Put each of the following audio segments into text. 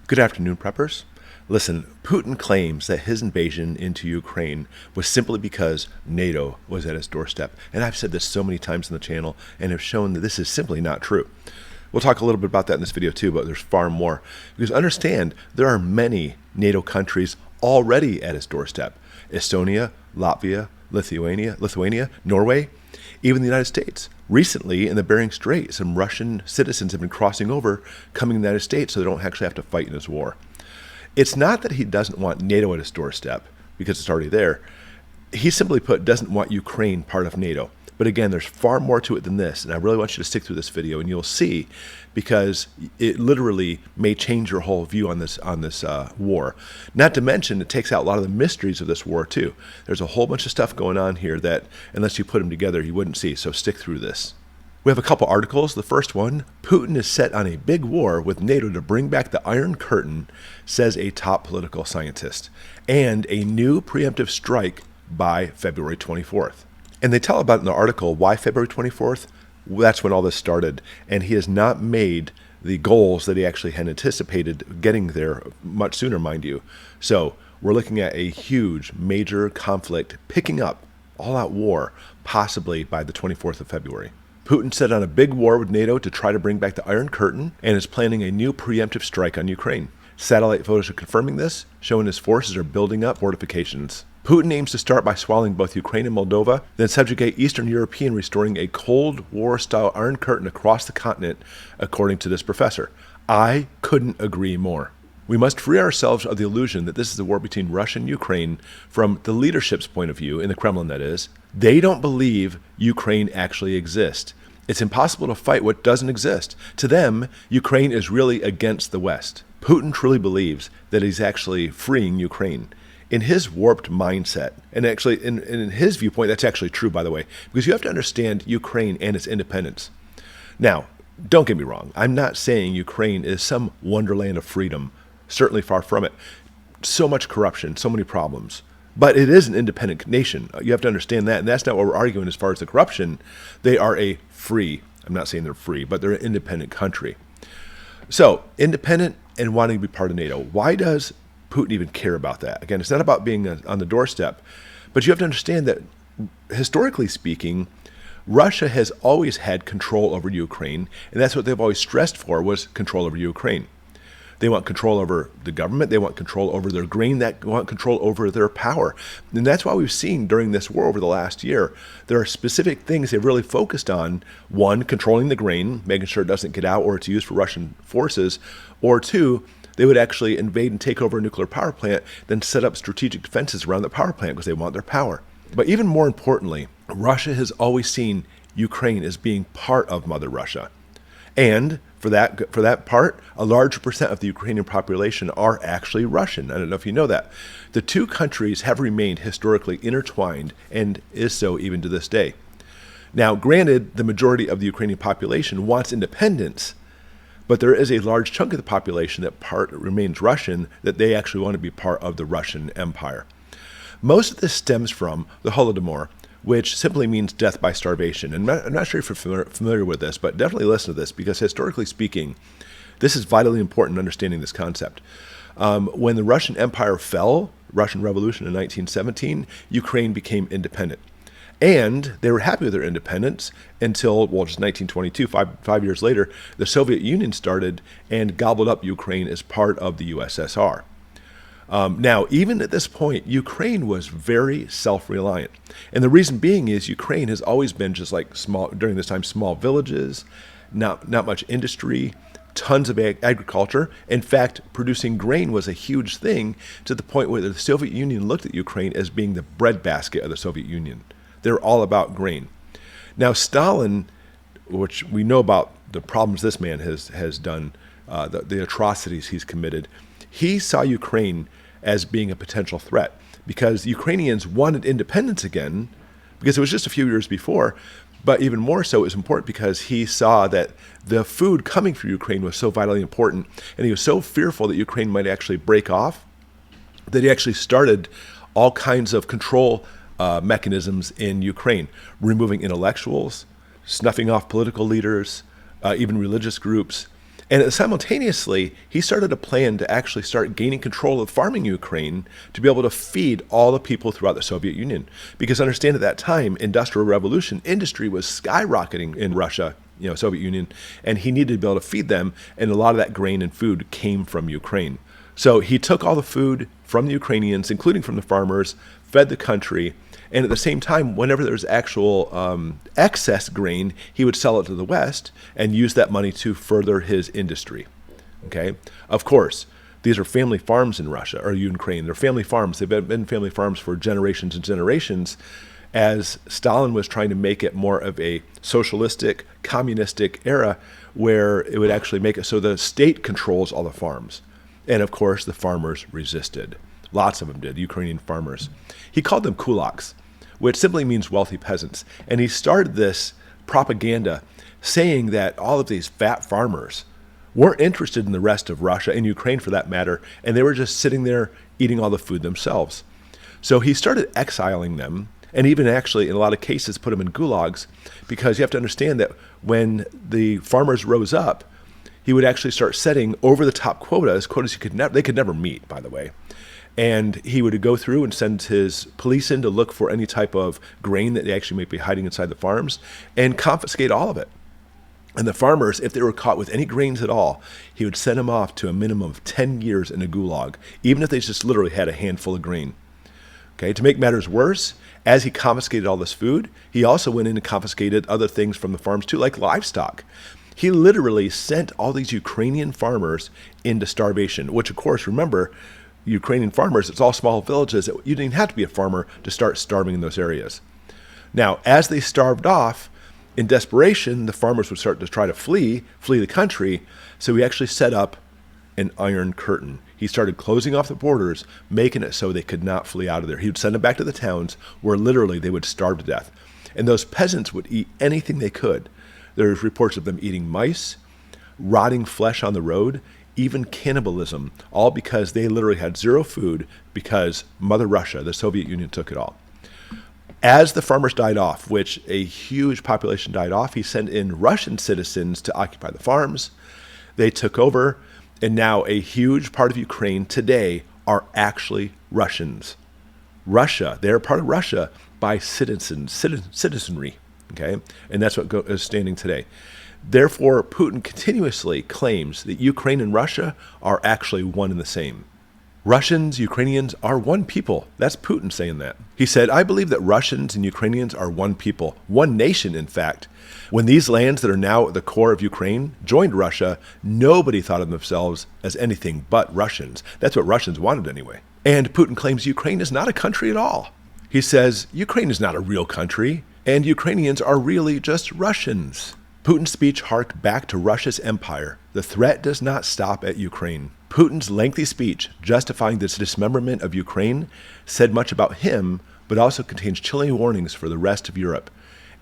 Good afternoon, preppers. Listen, Putin claims that his invasion into Ukraine was simply because NATO was at his doorstep. And I've said this so many times on the channel and have shown that this is simply not true. We'll talk a little bit about that in this video too, but there's far more. Because understand, there are many NATO countries already at his doorstep. Estonia, Latvia, Lithuania, Norway, even the United States. Recently, in the Bering Strait, some Russian citizens have been crossing over, coming to the United States so they don't actually have to fight in this war. It's not that he doesn't want NATO at his doorstep, because it's already there. He simply put doesn't want Ukraine part of NATO. But again, there's far more to it than this, and I really want you to stick through this video, and you'll see, because it literally may change your whole view on this war. Not to mention, it takes out a lot of the mysteries of this war too. There's a whole bunch of stuff going on here that, unless you put them together, you wouldn't see. So stick through this. We have a couple articles. The first one, Putin is set on a big war with NATO to bring back the Iron Curtain, says a top political scientist, and a new preemptive strike by February 24th. And they tell about in the article why February 24th. That's when all this started. And he has not made the goals that he actually had anticipated getting there much sooner, mind you. So we're looking at a huge, major conflict picking up, all-out war, possibly by the 24th of February. Putin set on a big war with NATO to try to bring back the Iron Curtain and is planning a new preemptive strike on Ukraine. Satellite photos are confirming this, showing his forces are building up fortifications. Putin aims to start by swallowing both Ukraine and Moldova, then subjugate Eastern Europe and restoring a Cold War-style Iron Curtain across the continent, according to this professor. I couldn't agree more. We must free ourselves of the illusion that this is a war between Russia and Ukraine from the leadership's point of view, in the Kremlin that is. They don't believe Ukraine actually exists. It's impossible to fight what doesn't exist. To them, Ukraine is really against the West. Putin truly believes that he's actually freeing Ukraine. In his warped mindset, and actually in his viewpoint, that's actually true, by the way, because you have to understand Ukraine and its independence. Now, don't get me wrong. I'm not saying Ukraine is some wonderland of freedom. Certainly far from it. So much corruption, so many problems. But it is an independent nation. You have to understand that, and that's not what we're arguing as far as the corruption. They are a free, I'm not saying they're free, but they're an independent country. So, independent and wanting to be part of NATO. Why does Putin even care about that? Again, it's not about being on the doorstep, but you have to understand that historically speaking, Russia has always had control over Ukraine, and that's what they've always stressed for, was control over Ukraine. They want control over the government, they want control over their grain, they want control over their power. And that's why we've seen during this war over the last year, there are specific things they've really focused on. One, controlling the grain, making sure it doesn't get out or it's used for Russian forces, or two, they would actually invade and take over a nuclear power plant, then set up strategic defenses around the power plant because they want their power. But even more importantly, Russia has always seen Ukraine as being part of Mother Russia. And for that part, a large percent of the Ukrainian population are actually Russian. I don't know if you know that. The two countries have remained historically intertwined and is so even to this day. Now, granted, the majority of the Ukrainian population wants independence, but there is a large chunk of the population that remains Russian, that they actually want to be part of the Russian Empire. Most of this stems from the Holodomor, which simply means death by starvation. And I'm not sure if you're familiar with this, but definitely listen to this, because historically speaking, this is vitally important in understanding this concept. When the Russian Empire fell, Russian Revolution in 1917, Ukraine became independent. And they were happy with their independence until, well, just 1922, five years later, the Soviet Union started and gobbled up Ukraine as part of the USSR. Now, even at this point, Ukraine was very self-reliant. And the reason being is Ukraine has always been just like during this time, small villages, not much industry, tons of agriculture. In fact, producing grain was a huge thing, to the point where the Soviet Union looked at Ukraine as being the breadbasket of the Soviet Union. They're all about grain. Now, Stalin, which we know about the problems this man has done, the atrocities he's committed, he saw Ukraine as being a potential threat, because Ukrainians wanted independence again, because it was just a few years before, but even more so it was important because he saw that the food coming from Ukraine was so vitally important, and he was so fearful that Ukraine might actually break off, that he actually started all kinds of control mechanisms in Ukraine, removing intellectuals, snuffing off political leaders, even religious groups. And simultaneously, he started a plan to actually start gaining control of farming Ukraine to be able to feed all the people throughout the Soviet Union. Because understand at that time, Industrial Revolution industry was skyrocketing in Russia, Soviet Union, and he needed to be able to feed them. And a lot of that grain and food came from Ukraine. So he took all the food from the Ukrainians, including from the farmers, fed the country. And at the same time, whenever there was actual excess grain, he would sell it to the West and use that money to further his industry. Okay? Of course, these are family farms in Russia or Ukraine. They're family farms. They've been family farms for generations and generations, as Stalin was trying to make it more of a socialistic, communistic era where it would actually make it so the state controls all the farms. And of course, the farmers resisted. Lots of them did, Ukrainian farmers. He called them kulaks, which simply means wealthy peasants. And he started this propaganda saying that all of these fat farmers weren't interested in the rest of Russia and Ukraine for that matter, and they were just sitting there eating all the food themselves. So he started exiling them, and even actually in a lot of cases put them in gulags, because you have to understand that when the farmers rose up, he would actually start setting over the top quotas they could never meet, by the way. And he would go through and send his police in to look for any type of grain that they actually might be hiding inside the farms and confiscate all of it. And the farmers, if they were caught with any grains at all, he would send them off to a minimum of 10 years in a gulag, even if they just literally had a handful of grain. Okay, to make matters worse, as he confiscated all this food, he also went in and confiscated other things from the farms too, like livestock. He literally sent all these Ukrainian farmers into starvation, which of course, remember, Ukrainian farmers, it's all small villages. You didn't have to be a farmer to start starving in those areas. Now, as they starved off, in desperation, the farmers would start to try to flee the country. So he actually set up an iron curtain. He started closing off the borders, making it so they could not flee out of there. He would send them back to the towns where literally they would starve to death. And those peasants would eat anything they could. There's reports of them eating mice, rotting flesh on the road, even cannibalism, all because they literally had zero food because Mother Russia, the Soviet Union, took it all. As the farmers died off, which a huge population died off, he sent in Russian citizens to occupy the farms. They took over, and now a huge part of Ukraine today are actually Russians. Russia, they're part of Russia by citizenry, okay? And that's what is standing today. Therefore, Putin continuously claims that Ukraine and Russia are actually one and the same. Russians, Ukrainians are one people. That's Putin saying that. He said, I believe that Russians and Ukrainians are one people, one nation, in fact. When these lands that are now at the core of Ukraine joined Russia, nobody thought of themselves as anything but Russians. That's what Russians wanted anyway. And Putin claims Ukraine is not a country at all. He says, Ukraine is not a real country, and Ukrainians are really just Russians. Putin's speech harked back to Russia's empire. The threat does not stop at Ukraine. Putin's lengthy speech justifying this dismemberment of Ukraine said much about him, but also contains chilling warnings for the rest of Europe.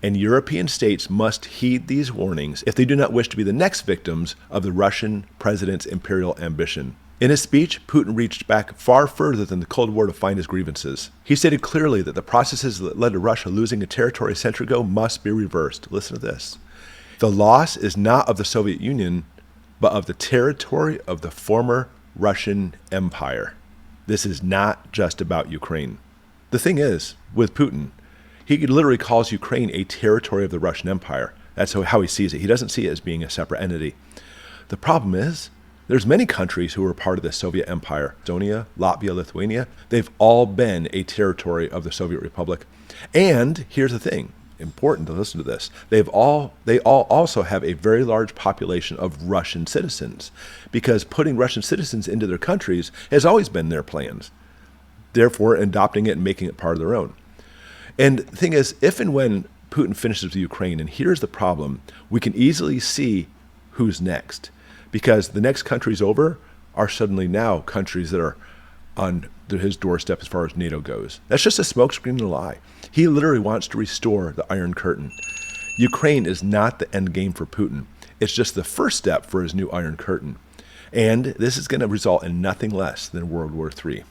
And European states must heed these warnings if they do not wish to be the next victims of the Russian president's imperial ambition. In his speech, Putin reached back far further than the Cold War to find his grievances. He stated clearly that the processes that led to Russia losing a territory a century ago must be reversed. Listen to this. The loss is not of the Soviet Union, but of the territory of the former Russian Empire. This is not just about Ukraine. The thing is, with Putin, he literally calls Ukraine a territory of the Russian Empire. That's how he sees it. He doesn't see it as being a separate entity. The problem is, there's many countries who were part of the Soviet Empire. Estonia, Latvia, Lithuania, they've all been a territory of the Soviet Republic. And here's the thing. Important to listen to this. They all also have a very large population of Russian citizens, because putting Russian citizens into their countries has always been their plans. Therefore, adopting it and making it part of their own. And the thing is, if and when Putin finishes with Ukraine, and here's the problem, we can easily see who's next, because the next countries over are suddenly now countries that are on his doorstep as far as NATO goes. That's just a smokescreen and a lie. He literally wants to restore the Iron Curtain. Ukraine is not the end game for Putin. It's just the first step for his new Iron Curtain. And this is going to result in nothing less than World War III.